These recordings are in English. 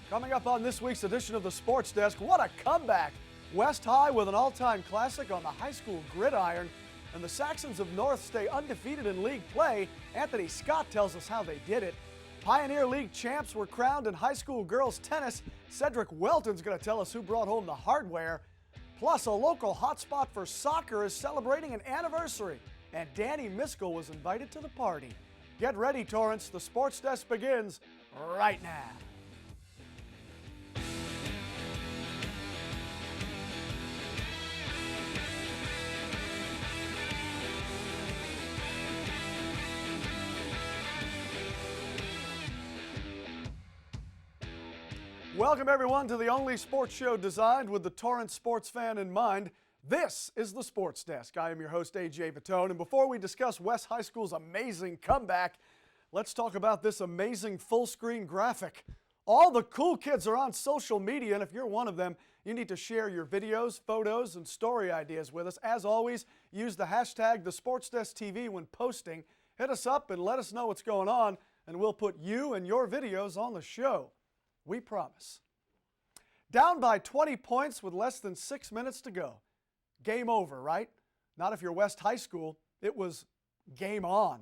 Coming up on this week's edition of the Sports Desk, what a comeback! West High with an all-time classic on the high school gridiron, and the Saxons of North stay undefeated in league play. Anthony Scott tells us how they did it. Pioneer League champs were crowned in high school girls tennis. Cedric Welton's going to tell us who brought home the hardware. Plus, a local hotspot for soccer is celebrating an anniversary, and Danny Miskell was invited to the party. Get ready, Torrance. The Sports Desk begins right now. Welcome, everyone, to the only sports show designed with the Torrance sports fan in mind. This is the Sports Desk. I am your host, AJ Vittone, and before we discuss West High School's amazing comeback, let's talk about this amazing full-screen graphic. All the cool kids are on social media, and if you're one of them, you need to share your videos, photos, and story ideas with us. As always, use the hashtag TheSportsDeskTV when posting. Hit us up and let us know what's going on, and we'll put you and your videos on the show. We promise. Down by 20 points with less than 6 minutes to go. Game over, right? Not if you're West High School. It was game on.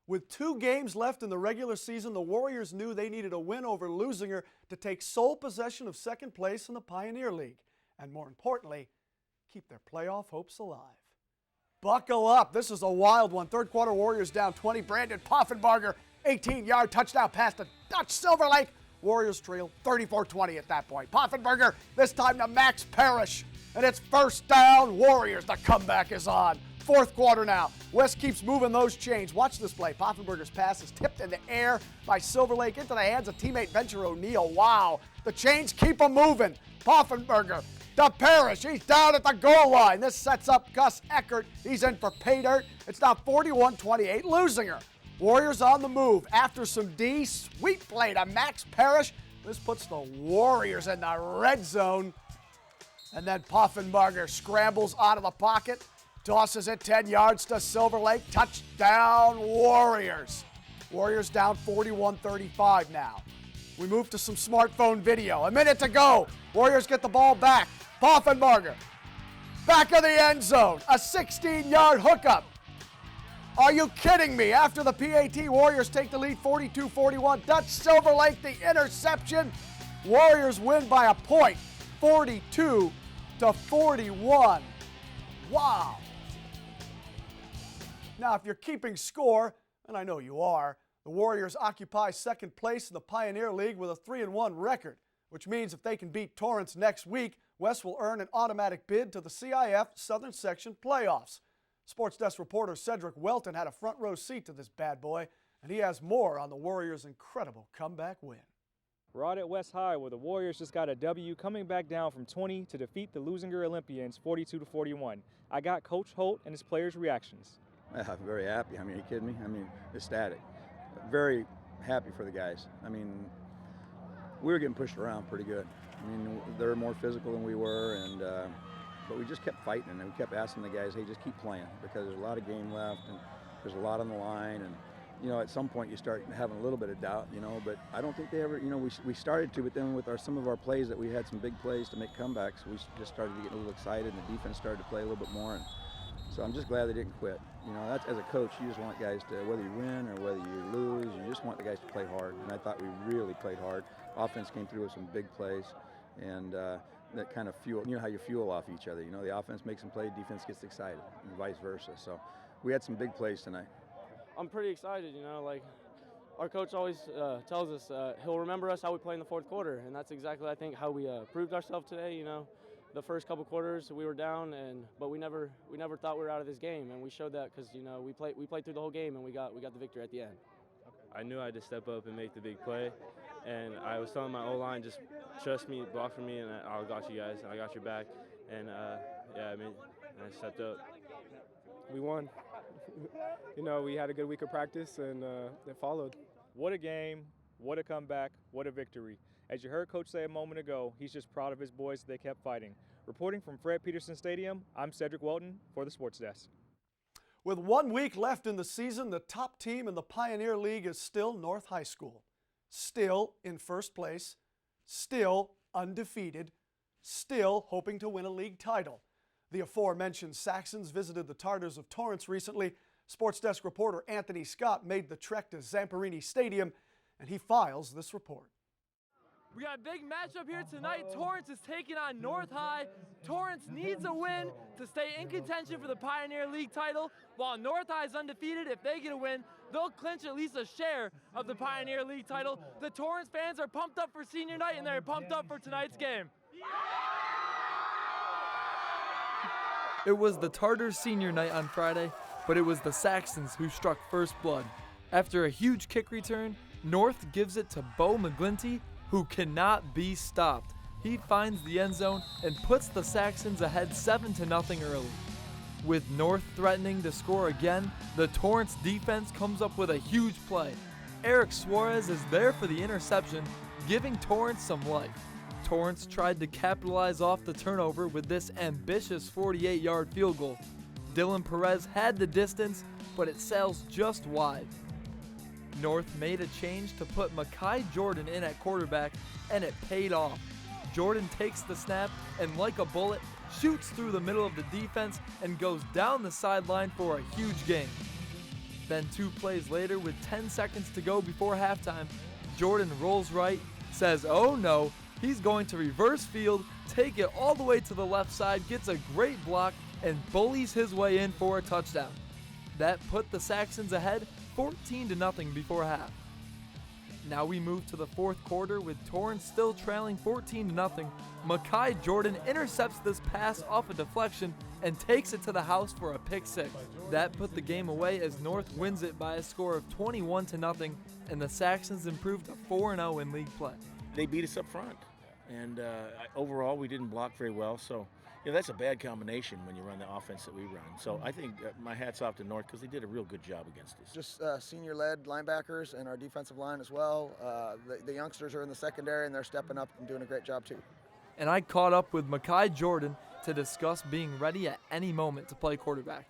With 2 games left in the regular season, the Warriors knew they needed a win over Leuzinger to take sole possession of second place in the Pioneer League. And more importantly, keep their playoff hopes alive. Buckle up. This is a wild one. Third quarter Warriors down 20. Brandon Poffenbarger, 18-yard touchdown pass to Dutch Silverlake. Warriors trail 34-20 at that point. Poffenbarger, this time to Max Parrish. And it's first down, Warriors. The comeback is on. Fourth quarter now. West keeps moving those chains. Watch this play. Poffenbarger's pass is tipped in the air by Silverlake into the hands of teammate Venture O'Neill. Wow. The chains keep them moving. Poffenbarger to Parrish. He's down at the goal line. This sets up Gus Eckert. He's in for pay dirt. It's now 41-28. Leuzinger. Warriors on the move. After some D, sweet play to Max Parrish. This puts the Warriors in the red zone. And then Poffenbarger scrambles out of the pocket, tosses it 10 yards to Silverlake. Touchdown, Warriors. Warriors down 41-35 now. We move to some smartphone video. A minute to go. Warriors get the ball back. Poffenbarger, back of the end zone. A 16-yard hookup. Are you kidding me? After the PAT, Warriors take the lead 42-41. Dutch Silverlake, the interception. Warriors win by a point, 42-41. Wow. Now, if you're keeping score, and I know you are, the Warriors occupy second place in the Pioneer League with a 3-1 record, which means if they can beat Torrance next week, West will earn an automatic bid to the CIF Southern Section playoffs. Sports Desk reporter Cedric Welton had a front row seat to this bad boy, and he has more on the Warriors' incredible comeback win. We're out at West High where the Warriors just got a W coming back down from 20 to defeat the Leuzinger Olympians 42-41. I got Coach Holt and his players' reactions. I'm very happy. I mean, are you kidding me? I mean, ecstatic. Very happy for the guys. I mean, we were getting pushed around pretty good. I mean, they're more physical than we were, and but we just kept fighting, and we kept asking the guys, hey, just keep playing, because there's a lot of game left, and there's a lot on the line, and, you know, at some point you start having a little bit of doubt, you know, but I don't think they ever, you know, we started to, but then with some of our plays that we had some big plays to make comebacks, we just started to get a little excited, and the defense started to play a little bit more, and so I'm just glad they didn't quit. You know, that's, as a coach, you just want guys to, whether you win or whether you lose, you just want the guys to play hard, and I thought we really played hard. Offense came through with some big plays, and that kind of fuel, you know how you fuel off each other. You know, the offense makes them play, defense gets excited, and vice versa. So we had some big plays tonight. I'm pretty excited, you know, like our coach always tells us he'll remember us how we play in the fourth quarter, and that's exactly, I think, how we proved ourselves today. You know, the first couple quarters we were down, but we never thought we were out of this game, and we showed that because, you know, we played through the whole game, and we got the victory at the end. I knew I had to step up and make the big play, and I was telling my O-line, just trust me, block for me, and I got you guys, I got your back, and yeah, I mean, I stepped up. We won. You know, we had a good week of practice, and it followed. What a game, what a comeback, what a victory. As you heard Coach say a moment ago, he's just proud of his boys that they kept fighting. Reporting from Fred Peterson Stadium, I'm Cedric Welton for the Sports Desk. With 1 week left in the season, the top team in the Pioneer League is still North High School. Still in first place, still undefeated, still hoping to win a league title. The aforementioned Saxons visited the Tartars of Torrance recently. SportsDesk reporter Anthony Scott made the trek to Zamperini Stadium, and he files this report. We got a big matchup here tonight. Torrance is taking on North High. Torrance needs a win to stay in contention for the Pioneer League title, while North High is undefeated. If they get a win, they'll clinch at least a share of the Pioneer League title. The Torrance fans are pumped up for senior night, and they're pumped up for tonight's game. It was the Tartars' senior night on Friday, but it was the Saxons who struck first blood. After a huge kick return, North gives it to Bo McGlinty, who cannot be stopped. He finds the end zone and puts the Saxons ahead 7-0 early. With North threatening to score again, the Torrance defense comes up with a huge play. Eric Suarez is there for the interception, giving Torrance some life. Torrance tried to capitalize off the turnover with this ambitious 48-yard field goal. Dylan Perez had the distance, but it sails just wide. North made a change to put Makai Jordan in at quarterback, and it paid off. Jordan takes the snap and, like a bullet, shoots through the middle of the defense and goes down the sideline for a huge gain. Then 2 plays later, with 10 seconds to go before halftime, Jordan rolls right, says oh no, he's going to reverse field, take it all the way to the left side, gets a great block, and bullies his way in for a touchdown. That put the Saxons ahead 14-0 before half. Now we move to the fourth quarter with Torrance still trailing 14-0. Makai Jordan intercepts this pass off a deflection and takes it to the house for a pick six. That put the game away as North wins it by a score of 21-0, and the Saxons improved to 4-0 in league play. They beat us up front, and overall we didn't block very well, so that's a bad combination when you run the offense that we run. So I think my hat's off to North because they did a real good job against us. Just senior-led linebackers and our defensive line as well. The youngsters are in the secondary, and they're stepping up and doing a great job too. And I caught up with Makai Jordan to discuss being ready at any moment to play quarterback.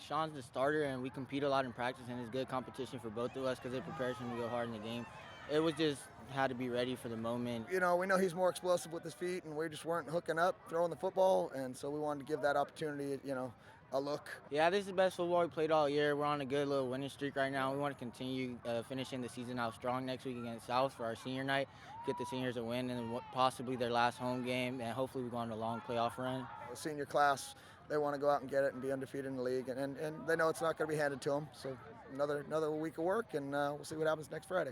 Sean's the starter, and we compete a lot in practice, and it's good competition for both of us because it prepares him to go hard in the game. It was just how to be ready for the moment. We know he's more explosive with his feet, and we just weren't hooking up, throwing the football, and so we wanted to give that opportunity, a look. Yeah, this is the best football we played all year. We're on a good little winning streak right now. We want to continue finishing the season out strong next week against South for our senior night, get the seniors a win, and possibly their last home game, and hopefully we go on a long playoff run. The senior class, they want to go out and get it and be undefeated in the league, and they know it's not going to be handed to them. So another week of work, and we'll see what happens next Friday.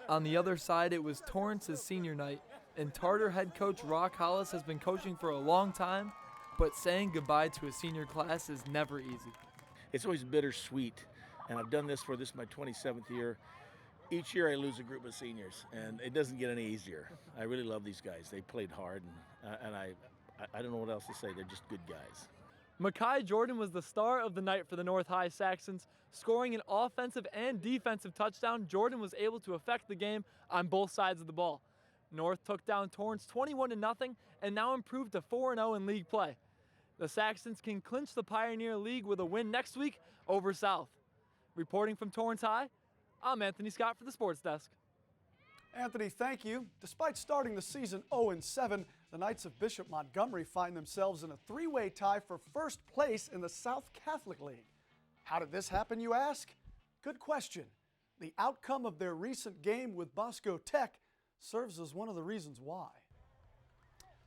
On the other side, it was Torrance's senior night, and Tartar head coach Rock Hollis has been coaching for a long time, but saying goodbye to a senior class is never easy. It's always bittersweet, and I've done this for my 27th year. Each year I lose a group of seniors, and it doesn't get any easier. I really love these guys. They played hard, and I don't know what else to say. They're just good guys. Makai Jordan was the star of the night for the North High Saxons. Scoring an offensive and defensive touchdown, Jordan was able to affect the game on both sides of the ball. North took down Torrance 21-0 and now improved to 4-0 in league play. The Saxons can clinch the Pioneer League with a win next week over South. Reporting from Torrance High, I'm Anthony Scott for the Sports Desk. Anthony, thank you. Despite starting the season 0-7, the Knights of Bishop Montgomery find themselves in a 3-way tie for first place in the South Catholic League. How did this happen, you ask? Good question. The outcome of their recent game with Bosco Tech serves as one of the reasons why.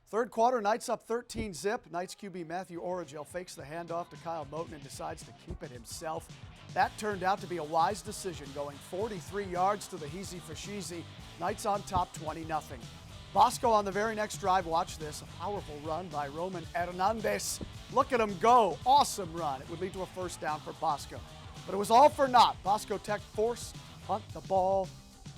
Third quarter, Knights up 13-zip. Knights QB Matthew Origel fakes the handoff to Kyle Moten and decides to keep it himself. That turned out to be a wise decision, going 43 yards to the Heezy Fashizi. Knights on top 20-0. Bosco on the very next drive, watch this, a powerful run by Roman Hernandez. Look at him go, awesome run. It would lead to a first down for Bosco. But it was all for naught. Bosco Tech forced, punt the ball.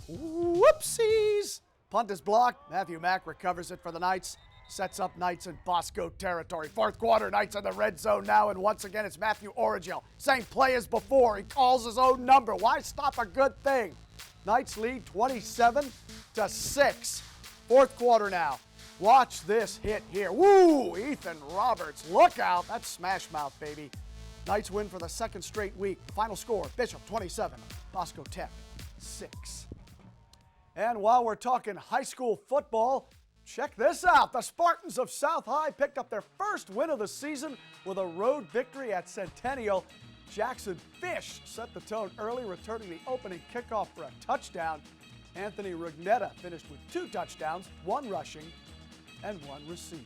Whoopsies! Punt is blocked. Matthew Mack recovers it for the Knights. Sets up Knights in Bosco territory. Fourth quarter, Knights in the red zone now, and once again it's Matthew Origel. Same play as before. He calls his own number. Why stop a good thing? Knights lead 27-6. Fourth quarter now. Watch this hit here. Woo! Ethan Roberts, look out. That's smash mouth, baby. Knights win for the second straight week. Final score, Bishop 27, Bosco Tech 6. And while we're talking high school football, check this out. The Spartans of South High picked up their first win of the season with a road victory at Centennial. Jackson Fish set the tone early, returning the opening kickoff for a touchdown. Anthony Rugnetta finished with 2 touchdowns, 1 rushing and 1 receiving.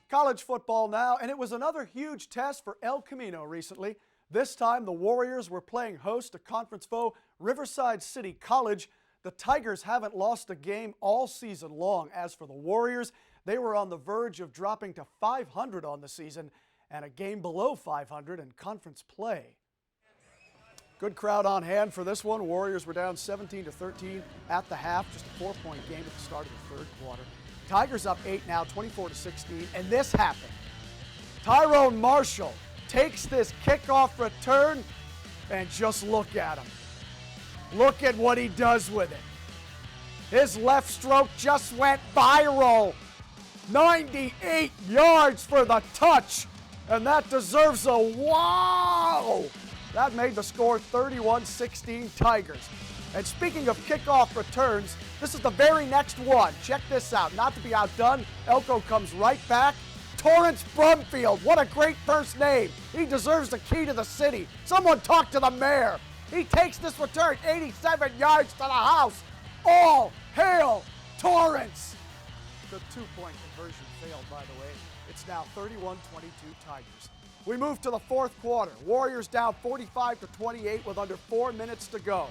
College football now, and it was another huge test for El Camino recently. This time, the Warriors were playing host to conference foe Riverside City College. The Tigers haven't lost a game all season long. As for the Warriors, they were on the verge of dropping to 500 on the season and a game below 500 in conference play. Good crowd on hand for this one. Warriors were down 17-13 at the half, just a 4-point game at the start of the third quarter. Tigers up 8 now, 24-16, and this happened. Tyrone Marshall takes this kickoff return, and just look at him. Look at what he does with it. His left stroke just went viral. 98 yards for the touch, and that deserves a wow. That made the score 31-16 Tigers. And speaking of kickoff returns, this is the very next one. Check this out. Not to be outdone, Elko comes right back. Torrance Brumfield, what a great first name. He deserves the key to the city. Someone talk to the mayor. He takes this return 87 yards to the house. All hail Torrance. The 2-point conversion failed, by the way. It's now 31-22 Tigers. We move to the fourth quarter. Warriors down 45-28 with under 4 minutes to go.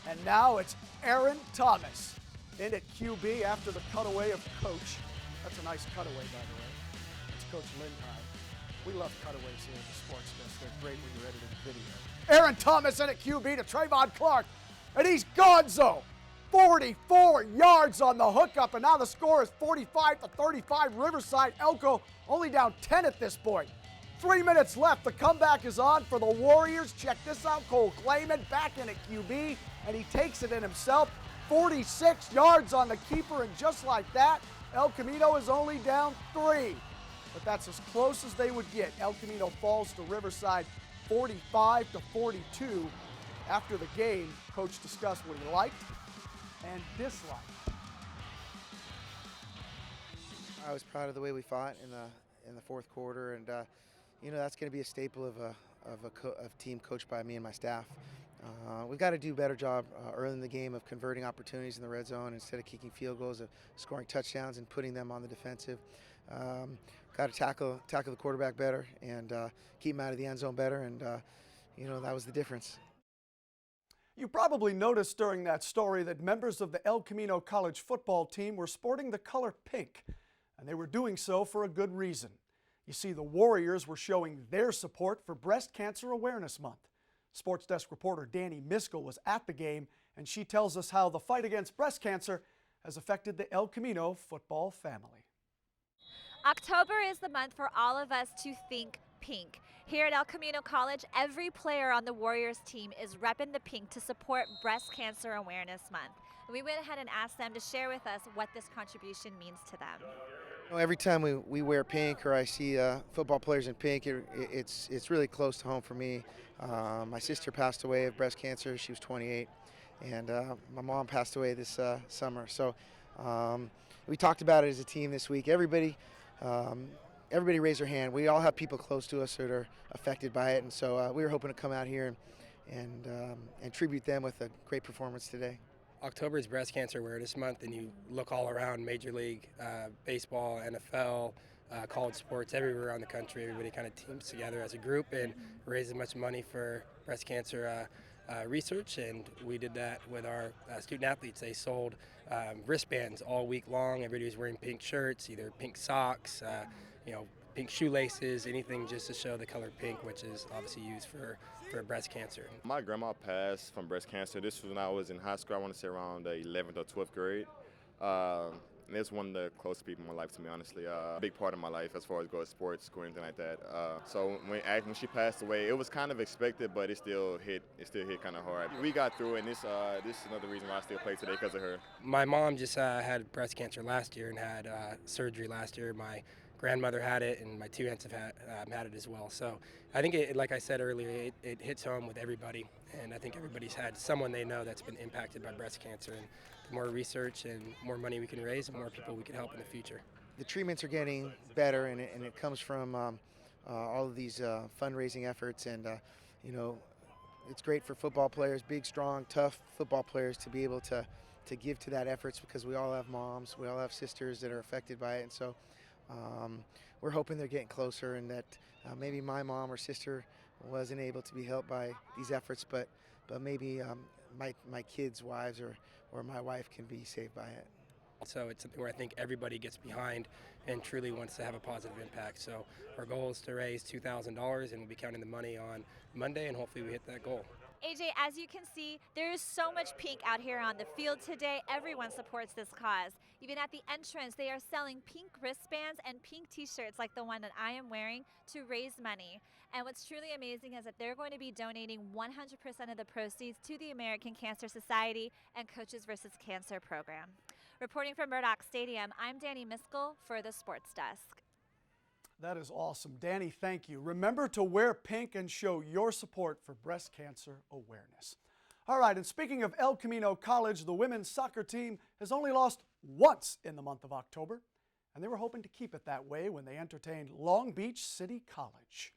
And now it's Aaron Thomas in at QB after the cutaway of Coach. That's a nice cutaway, by the way. It's Coach Lindheim. We love cutaways here at the Sports Desk. They're great when you're editing video. Aaron Thomas in at QB to Trayvon Clark. And he's gonzo. 44 yards on the hookup, and now the score is 45-35 Riverside. Elko only down 10 at this point. 3 minutes left. The comeback is on for the Warriors. Check this out. Cole Clayman back in at QB, and he takes it in himself. 46 yards on the keeper, and just like that, El Camino is only down 3. But that's as close as they would get. El Camino falls to Riverside 45-42. After the game, Coach discussed what he liked and disliked. I was proud of the way we fought in the fourth quarter, and you know, that's going to be a staple of a team coached by me and my staff. We've got to do a better job early in the game of converting opportunities in the red zone instead of kicking field goals, of scoring touchdowns and putting them on the defensive. Got to tackle the quarterback better and keep him out of the end zone better, and you know, that was the difference. You probably noticed during that story that members of the El Camino College football team were sporting the color pink, and they were doing so for a good reason. You see, the Warriors were showing their support for Breast Cancer Awareness Month. Sports Desk reporter Danny Miskell was at the game, and she tells us how the fight against breast cancer has affected the El Camino football family. October is the month for all of us to think pink. Here at El Camino College, every player on the Warriors team is repping the pink to support Breast Cancer Awareness Month. We went ahead and asked them to share with us what this contribution means to them. Every time we wear pink or I see football players in pink, it's really close to home for me. My sister passed away of breast cancer. She was 28, and my mom passed away this summer. So we talked about it as a team this week. Everybody raised their hand. We all have people close to us that are affected by it, and so we were hoping to come out here and tribute them with a great performance today. October is Breast Cancer Awareness Month, and you look all around Major League Baseball, NFL, college sports, everywhere around the country. Everybody kind of teams together as a group and raises much money for breast cancer research, and we did that with our student athletes. They sold wristbands all week long. Everybody was wearing pink shirts, either pink socks, pink shoelaces, anything just to show the color pink, which is obviously used for breast cancer. My grandma passed from breast cancer. This was when I was in high school. I want to say around the 11th or 12th grade. And it's one of the closest people in my life to me, honestly. A big part of my life as far as going to sports, school, anything like that. So when she passed away, it was kind of expected, but it still hit kind of hard. We got through it, and this is another reason why I still play today, because of her. My mom just had breast cancer last year and had surgery last year. My grandmother had it, and my 2 aunts have had it as well. So I think, like I said earlier, it hits home with everybody, and I think everybody's had someone they know that's been impacted by breast cancer. And the more research and more money we can raise, the more people we can help in the future. The treatments are getting better, and it comes from all of these fundraising efforts, and you know, it's great for football players, big, strong, tough football players, to be able to give to that efforts, because we all have moms, we all have sisters that are affected by it, and so we're hoping they're getting closer, and that maybe my mom or sister wasn't able to be helped by these efforts, but maybe my kids' wives or my wife can be saved by it. So it's something where I think everybody gets behind and truly wants to have a positive impact. So our goal is to raise $2,000, and we'll be counting the money on Monday, and hopefully we hit that goal. AJ, as you can see, there is so much pink out here on the field today. Everyone supports this cause. Even at the entrance, they are selling pink wristbands and pink t-shirts like the one that I am wearing to raise money. And what's truly amazing is that they're going to be donating 100% of the proceeds to the American Cancer Society and Coaches vs. Cancer program. Reporting from Murdoch Stadium, I'm Danny Miskell for the Sports Desk. That is awesome. Danny, thank you. Remember to wear pink and show your support for breast cancer awareness. All right, and speaking of El Camino College, the women's soccer team has only lost once in the month of October, and they were hoping to keep it that way when they entertained Long Beach City College.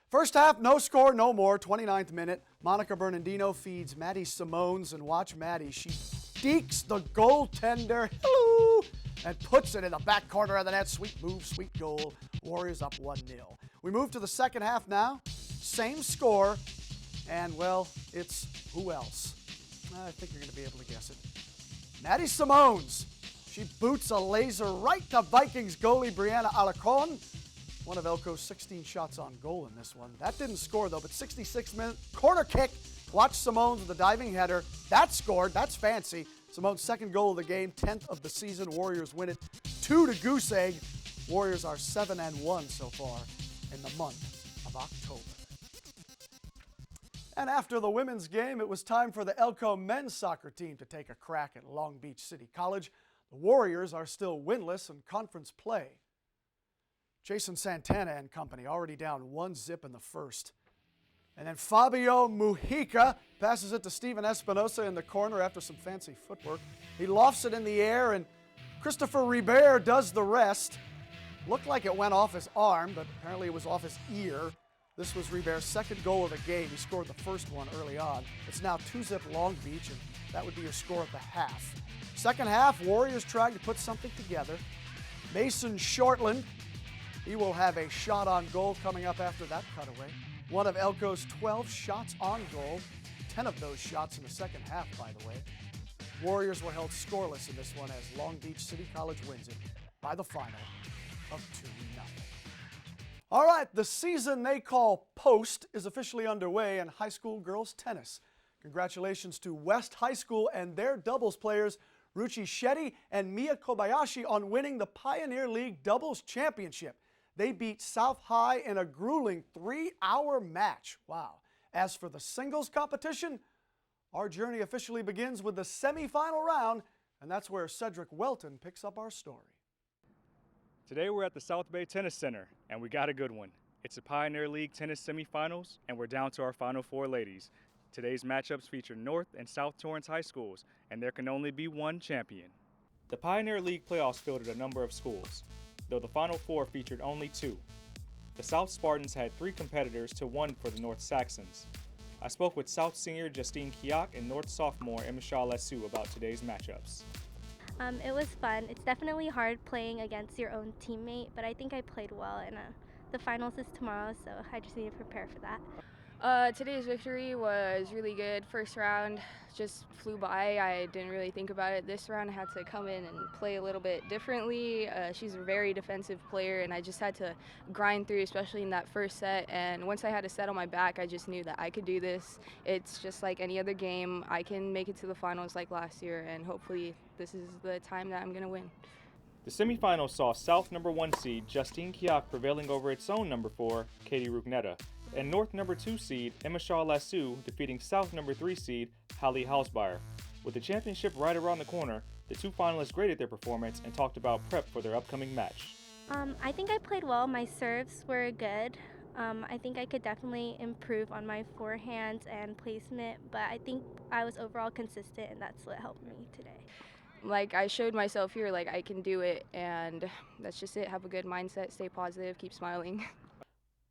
First half, no score, no more. 29th minute, Monica Bernardino feeds Maddie Simones, and watch Maddie. She dekes the goaltender, hello, and puts it in the back corner of the net. Sweet move, sweet goal. Warriors up 1-0. We move to the second half now. Same score, and, well, it's who else? I think you're going to be able to guess it. Maddie Simones. She boots a laser right to Vikings goalie Brianna Alarcon. One of Elko's 16 shots on goal in this one. That didn't score, though, but 66-minute corner kick. Watch Simones with a diving header. That scored. That's fancy. Simone's second goal of the game, 10th of the season. Warriors win it 2-goose egg. Warriors are 7-1 so far in the month of October. And after the women's game, it was time for the Elko men's soccer team to take a crack at Long Beach City College. The Warriors are still winless in conference play. Jason Santana and company already down 1-0 in the first. And then Fabio Mujica passes it to Steven Espinosa in the corner after some fancy footwork. He lofts it in the air, and Christopher Ribert does the rest. Looked like it went off his arm, but apparently it was off his ear. This was Ribert's second goal of the game. He scored the first one early on. It's now 2-0 Long Beach, and that would be your score at the half. Second half, Warriors trying to put something together. Mason Shortland, he will have a shot on goal coming up after that cutaway. One of Elko's 12 shots on goal, 10 of those shots in the second half, by the way. Warriors were held scoreless in this one as Long Beach City College wins it by the final of 2-0. All right, the season they call Post is officially underway in high school girls tennis. Congratulations to West High School and their doubles players, Ruchi Shetty and Mia Kobayashi, on winning the Pioneer League Doubles Championship. They beat South High in a grueling 3-hour match. Wow. As for the singles competition, our journey officially begins with the semifinal round, and that's where Cedric Welton picks up our story. Today we're at the South Bay Tennis Center, and we got a good one. It's the Pioneer League Tennis Semifinals, and we're down to our Final Four ladies. Today's matchups feature North and South Torrance High Schools, and there can only be one champion. The Pioneer League playoffs fielded a number of schools, though the Final Four featured only 2. The South Spartans had 3 competitors to 1 for the North Saxons. I spoke with South senior Justine Kiak and North sophomore Emishal Lassou about today's matchups. It was fun. It's definitely hard playing against your own teammate, but I think I played well, and the finals is tomorrow, so I just need to prepare for that. Today's victory was really good. First round just flew by. I didn't really think about it. This round I had to come in and play a little bit differently. She's a very defensive player, and I just had to grind through, especially in that first set. And once I had a set on my back, I just knew that I could do this. It's just like any other game. I can make it to the finals like last year, and hopefully this is the time that I'm going to win. The semifinals saw South number 1 seed Justine Kiak prevailing over its own number 4, Katie Rugnetta, and North number 2 seed Emishal Lassou defeating South number 3 seed Hallie Hausbayer. With the championship right around the corner, the 2 finalists graded their performance and talked about prep for their upcoming match. I think I played well. My serves were good. I think I could definitely improve on my forehand and placement, but I think I was overall consistent, and that's what helped me today. Like, I showed myself here, like, I can do it, and that's just it. Have a good mindset, stay positive, keep smiling.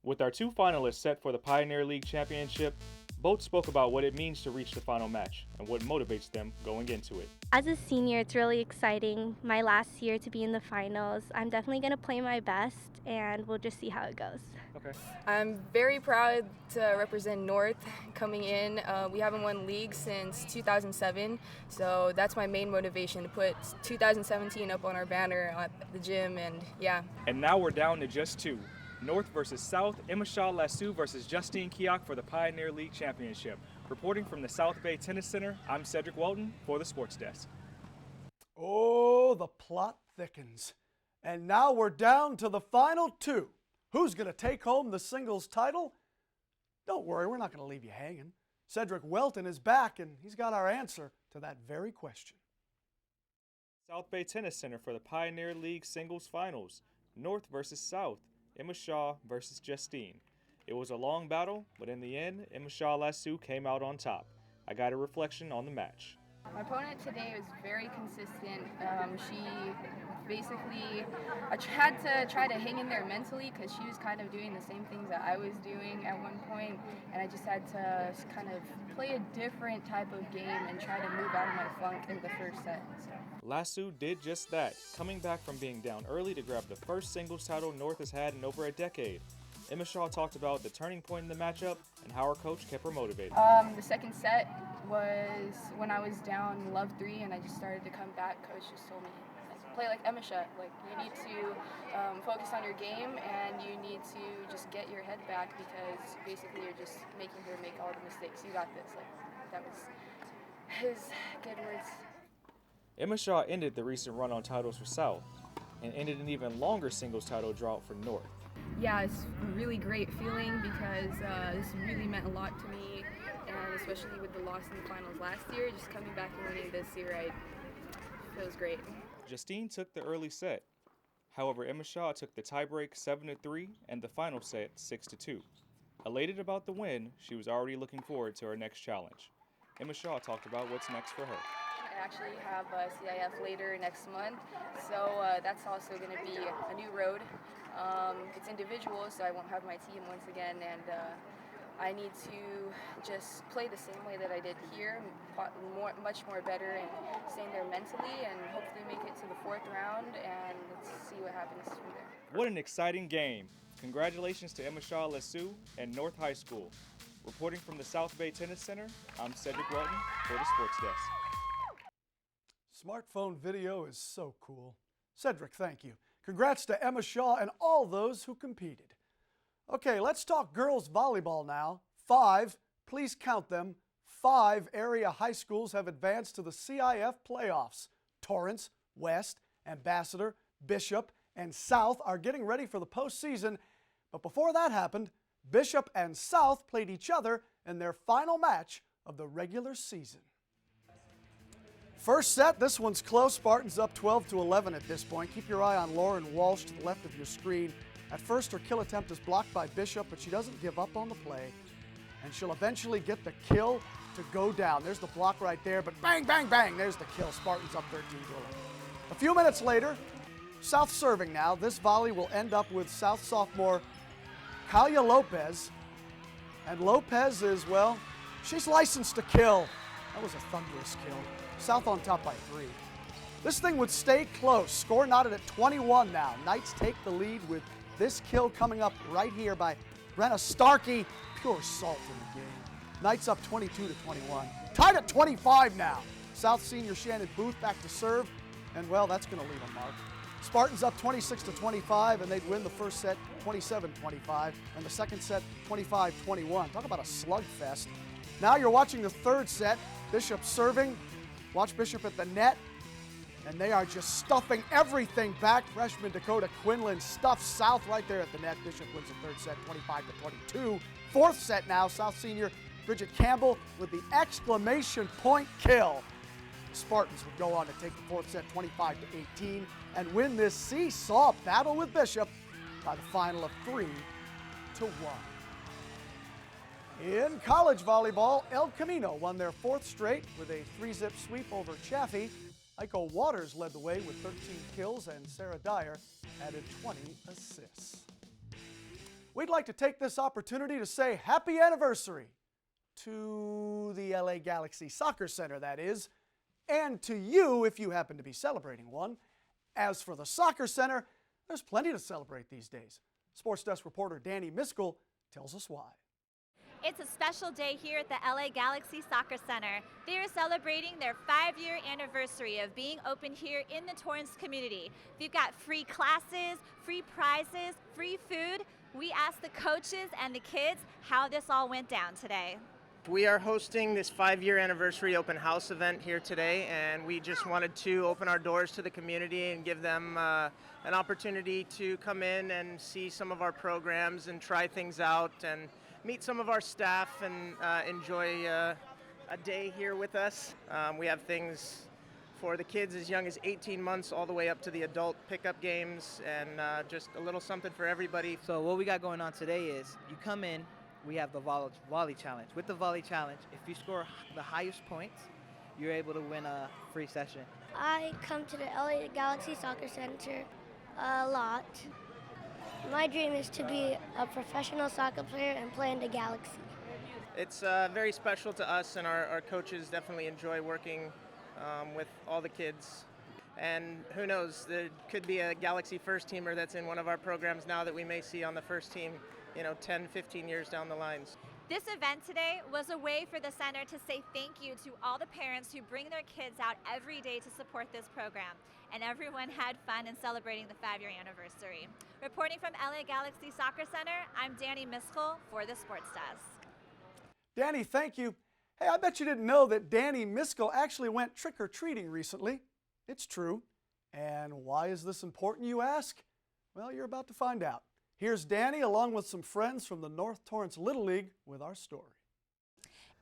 With our 2 finalists set for the Pioneer League Championship, both spoke about what it means to reach the final match and what motivates them going into it. As a senior, it's really exciting. My last year to be in the finals. I'm definitely going to play my best, and we'll just see how it goes. Okay. I'm very proud to represent North coming in. We haven't won league since 2007, so that's my main motivation, to put 2017 up on our banner at the gym, and yeah. And now we're down to just 2. North versus South, Emma Shaw Lassou versus Justine Keok for the Pioneer League Championship. Reporting from the South Bay Tennis Center, I'm Cedric Welton for the Sports Desk. Oh, the plot thickens. And now we're down to the final 2. Who's going to take home the singles title? Don't worry, we're not going to leave you hanging. Cedric Welton is back, and he's got our answer to that very question. South Bay Tennis Center for the Pioneer League Singles Finals, North versus South, Emma Shaw versus Justine. It was a long battle, but in the end, Emma Shaw Lassou came out on top. I got a reflection on the match. My opponent today was very consistent. She basically, I had to try to hang in there mentally because she was kind of doing the same things that I was doing at one point, and I just had to kind of play a different type of game and try to move out of my funk in the first set. Lassou did just that, coming back from being down early to grab the first singles title North has had in over a decade. Emma Shaw talked about the turning point in the matchup and how her coach kept her motivated. The second set was when I was down love 3 and I just started to come back. Coach just told me, play like Emma Shaw. Like, you need to focus on your game and you need to just get your head back because basically you're just making her make all the mistakes. You got this. Like, that was his good words. Emma Shaw ended the recent run on titles for South and ended an even longer singles title drought for North. Yeah, it's a really great feeling because this really meant a lot to me, and especially with the loss in the finals last year, just coming back and winning this year, it feels great. Justine took the early set. However, Emma Shaw took the tiebreak 7-3 and the final set 6-2. Elated about the win, she was already looking forward to her next challenge. Emma Shaw talked about what's next for her. I actually have CIF later next month, so that's also going to be a new road. It's individual, so I won't have my team once again, and I need to just play the same way that I did here, much more better, and staying there mentally, and hopefully make it to the 4th round, and let's see what happens from there. What an exciting game. Congratulations to Emma Shaw Lassou and North High School. Reporting from the South Bay Tennis Center, I'm Cedric Welton for the Sports Desk. Smartphone video is so cool. Cedric, thank you. Congrats to Emma Shaw and all those who competed. Okay, let's talk girls volleyball now. 5, please count them, 5 area high schools have advanced to the CIF playoffs. Torrance, West, Ambassador, Bishop, and South are getting ready for the postseason. But before that happened, Bishop and South played each other in their final match of the regular season. First set, this one's close. Spartans up 12-11 at this point. Keep your eye on Lauren Walsh to the left of your screen. At first, her kill attempt is blocked by Bishop, but she doesn't give up on the play. And she'll eventually get the kill to go down. There's the block right there, but bang, bang, bang, there's the kill. Spartans up 13-11. A few minutes later, South serving now. This volley will end up with South sophomore Kalia Lopez. And Lopez is, well, she's licensed to kill. That was a thunderous kill. South on top by 3. This thing would stay close. Score knotted at 21 now. Knights take the lead with this kill coming up right here by Brenna Starkey. Pure salt in the game. Knights up 22-21. Tied at 25 now. South senior Shannon Booth back to serve. And, well, that's going to leave a mark. Spartans up 26-25, and they'd win the first set 27-25, and the second set 25-21. Talk about a slugfest. Now you're watching the third set. Bishop serving. Watch Bishop at the net, and they are just stuffing everything back. Freshman Dakota Quinlan stuffs South right there at the net. Bishop wins the third set 25-22. Fourth set now, South senior Bridget Campbell with the exclamation point kill. Spartans would go on to take the fourth set 25-18 and win this seesaw battle with Bishop by the final of 3-1. In college volleyball, El Camino won their fourth straight with a 3-zip sweep over Chaffee. Aiko Waters led the way with 13 kills and Sarah Dyer added 20 assists. We'd like to take this opportunity to say happy anniversary to the LA Galaxy Soccer Center, that is, and to you if you happen to be celebrating one. As for the Soccer Center, there's plenty to celebrate these days. Sports Desk reporter Danny Miskell tells us why. It's a special day here at the LA Galaxy Soccer Center. They are celebrating their 5-year anniversary of being open here in the Torrance community. We've got free classes, free prizes, free food. We asked the coaches and the kids how this all went down today. We are hosting this 5-year anniversary open house event here today, and we just wanted to open our doors to the community and give them an opportunity to come in and see some of our programs and try things out and meet some of our staff and enjoy a day here with us. We have things for the kids as young as 18 months all the way up to the adult pickup games, and just a little something for everybody. So what we got going on today is you come in, we have the volley challenge. With the volley challenge, if you score the highest points, you're able to win a free session. I come to the LA Galaxy Soccer Center a lot. My dream is to be a professional soccer player and play in the Galaxy. It's very special to us, and our coaches definitely enjoy working with all the kids. And who knows, there could be a Galaxy first teamer that's in one of our programs now that we may see on the first team, 10, 15 years down the lines. This event today was a way for the center to say thank you to all the parents who bring their kids out every day to support this program. And everyone had fun in celebrating the 5-year anniversary. Reporting from LA Galaxy Soccer Center, I'm Danny Miskell for the Sports Desk. Danny, thank you. Hey, I bet you didn't know that Danny Miskell actually went trick-or-treating recently. It's true. And why is this important, you ask? Well, you're about to find out. Here's Danny along with some friends from the North Torrance Little League with our story.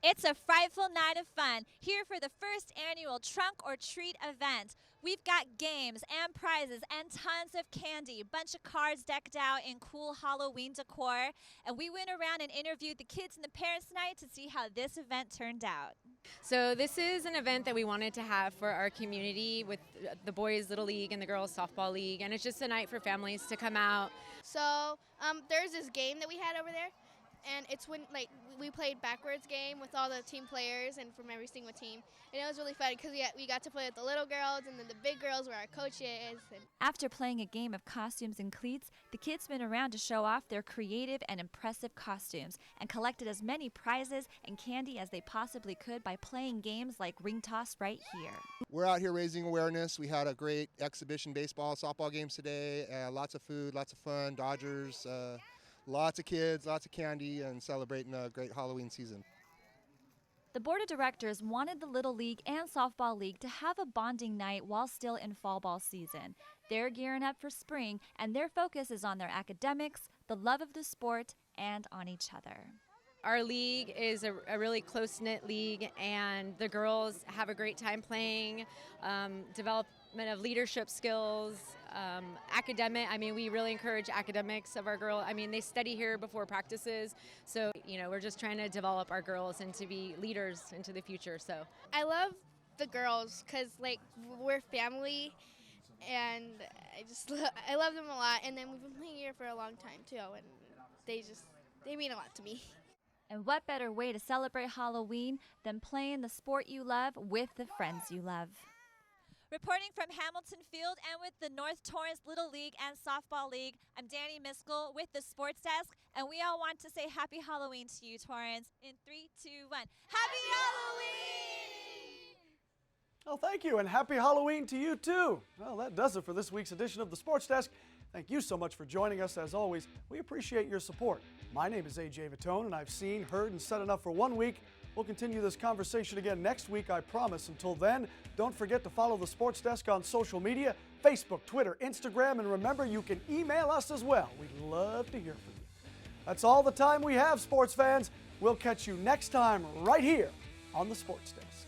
It's a frightful night of fun here for the first annual Trunk or Treat event. We've got games and prizes and tons of candy, a bunch of cars decked out in cool Halloween decor. And we went around and interviewed the kids and the parents tonight to see how this event turned out. So this is an event that we wanted to have for our community with the boys' Little League and the girls' softball league. And it's just a night for families to come out. So there's this game that we had over there. And it's when we played backwards game with all the team players and from every single team. And it was really fun because we got to play with the little girls and then the big girls where our coach is. After playing a game of costumes and cleats, the kids went around to show off their creative and impressive costumes and collected as many prizes and candy as they possibly could by playing games like ring toss right here. We're out here raising awareness. We had a great exhibition baseball, softball games today. Lots of food, lots of fun, Dodgers. Lots of kids, lots of candy, and celebrating a great Halloween season. The board of directors wanted the Little League and Softball League to have a bonding night while still in fall ball season. They're gearing up for spring, and their focus is on their academics, the love of the sport, and on each other. Our league is a really close-knit league, and the girls have a great time playing, development of leadership skills, academic. We really encourage academics of our girls. They study here before practices, so we're just trying to develop our girls and to be leaders into the future. So I love the girls because we're family, and I love them a lot. And then we've been playing here for a long time too, and they mean a lot to me. And what better way to celebrate Halloween than playing the sport you love with the friends you love? Reporting from Hamilton Field and with the North Torrance Little League and Softball League, I'm Danny Miskell with the Sports Desk, and we all want to say Happy Halloween to you, Torrance, in 3, 2, 1. Happy Halloween! Well, thank you, and happy Halloween to you, too. Well, that does it for this week's edition of the Sports Desk. Thank you so much for joining us. As always, we appreciate your support. My name is AJ Vittone, and I've seen, heard, and said enough for 1 week. We'll continue this conversation again next week, I promise. Until then, don't forget to follow the Sports Desk on social media, Facebook, Twitter, Instagram, and remember, you can email us as well. We'd love to hear from you. That's all the time we have, sports fans. We'll catch you next time right here on the Sports Desk.